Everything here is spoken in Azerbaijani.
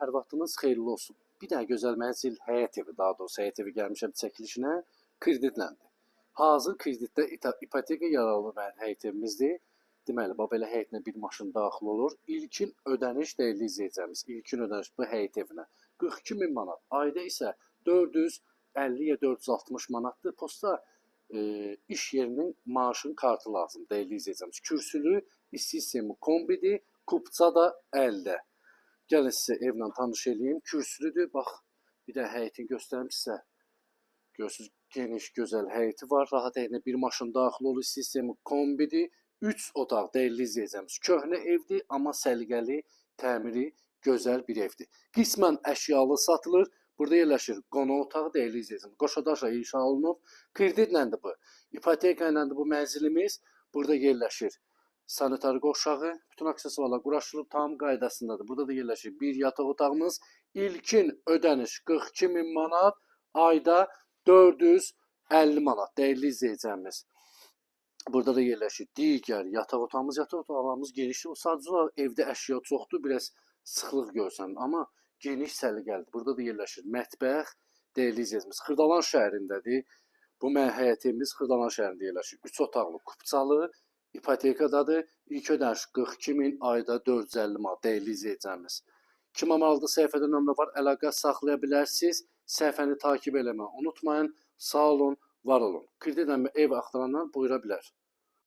hər vaxtınız xeyirli olsun. Bir dənə gözəl mənzil, həyət evi, daha doğrusu həyət evi gəlmişəm çəkilişinə, kreditləndi. Hazır kreditdə ipoteka yararlı həyət evimizdir. Deməli, belə həyətinə bir maşın daxil olur. İlkin ödəniş dəyərli izləyəcəyimiz, ilkin ödəniş bu həyət evinə 42 min manat. Ayda isə 450 ya 460 manatdır. Posta iş yerinin maaşın kartı lazım dəyərli izləyəcəyimiz. Kürsülü, isti sistemi kombidir, kupça da əldə. Gəlin sizə evlə tanış edeyim. Kürsülüdür. Bax, bir də həyətini göstərim sizə. Görürsünüz, geniş, gözəl həyəti var. Rahat həyətinə bir maşın daxil olur. Sistemi kombidir. 3 otaq dəyərli izləyəcəyimiz. Köhnə evdir, amma səliqəli, təmiri gözəl bir evdir. Qismən əşyalı satılır. Burada yerləşir qonaq otağı dəyərli izləyəcəyimiz. Qoşadaşla inşa olunub. Kreditləndi bu. İpoteka iləndir bu mənzilimiz. Burada yerləşir sanitar qovşağı, bütün aksesuarlar quraşdırılıb tam qaydasındadır. Burada da yerləşir bir yataq otağımız. İlkin ödəniş 42 min manat, ayda 450 manat dəyərli izləyəcəyimiz. Burada da yerləşir digər yataq otağımız. Yataq otaqlarımız genişdir. O sadəcə evdə əşya çoxdur, biraz sıxlıq görsən, amma geniş səliqəlidir. Burada da yerləşir mətbəx dəyərli izləyəcəyimiz. Xırdalan şəhərindədir. Bu həyət evimiz Xırdalan şəhərində yerləşir. 3 otaqlı, kupçalı, ipotekadadır. İlk ödəniş 42 min, ayda 450 manat dəyərli izləyəcəyimiz. Kim amalıdır, səhifədə nömrə var, əlaqə saxlaya bilərsiniz. Səhifəni takib eləməyi unutmayın. Sağ olun, var olun. Kreditlə ev axtaranlar buyura bilər.